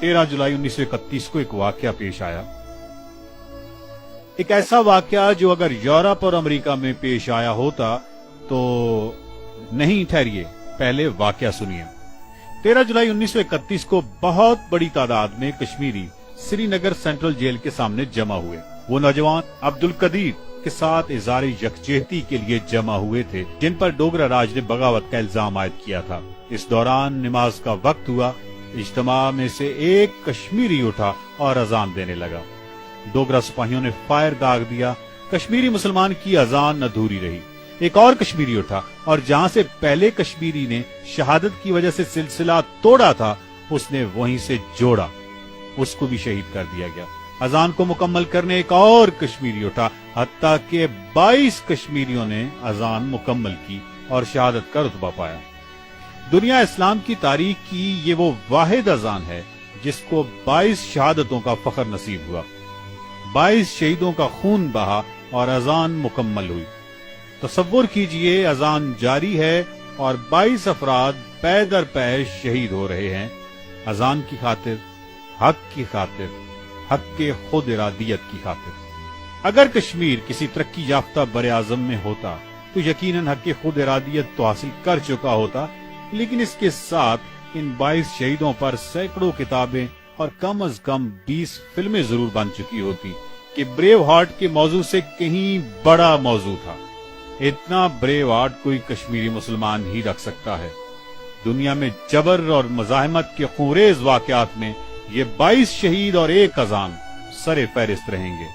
13 जुलाई 1931 को एक वाकया पेश आया। एक ऐसा वाकया जो अगर यूरोप और अमेरिका में पेश आया होता तो नहीं, ठहरिए, पहले वाकया सुनिए। 13 जुलाई 1931 को बहुत बड़ी तादाद में कश्मीरी श्रीनगर सेंट्रल जेल के सामने जमा हुए। वो नौजवान अब्दुल कदीर के साथ इज़ारे यकजहती के लिए जमा हुए थे, जिन पर डोगरा राज ने बगावत का इल्जाम आयद किया था। इस दौरान नमाज का वक्त हुआ। इज्तिमा में से एक कश्मीरी उठा और अजान देने लगा। डोगरा सिपाहियों ने फायर दाग दिया। कश्मीरी मुसलमान की अजान अधूरी रही। एक और कश्मीरी उठा और जहां से पहले कश्मीरी ने शहादत की वजह से सिलसिला तोड़ा था, उसने वहीं से जोड़ा, उसको भी शहीद कर दिया गया। अजान को मुकम्मल करने एक और कश्मीरी उठा, हत्ता के 22 कश्मीरियों ने अजान मुकम्मल की और शहादत का रुतबा पाया। दुनिया इस्लाम की तारीख की ये वो वाहिद अजान है जिसको 22 शहादतों का फख्र नसीब हुआ। 22 शहीदों का खून बहा और अजान मुकम्मल हुई। तसव्वुर कीजिए, अजान जारी है और 22 अफराद पै दर पै शहीद हो रहे हैं अजान की खातिर, हक की खातिर, हक के खुद इरादियत की खातिर। अगर कश्मीर किसी तरक्की याफ्ता बर आजम में होता तो यकीनन हक के खुद इरादियत तो हासिल कर चुका होता, लेकिन इसके साथ इन 22 शहीदों पर सैकड़ों किताबें और कम अज कम 20 फिल्में जरूर बन चुकी होती कि ब्रेव हार्ट के मौजू से कहीं बड़ा मौजू था। इतना ब्रेव हार्ट कोई कश्मीरी मुसलमान ही रख सकता है। दुनिया में जबर और मज़ाहमत के खूंरेज वाकयात में ये 22 शहीद और एक अजान सरे फहरिस्त रहेंगे।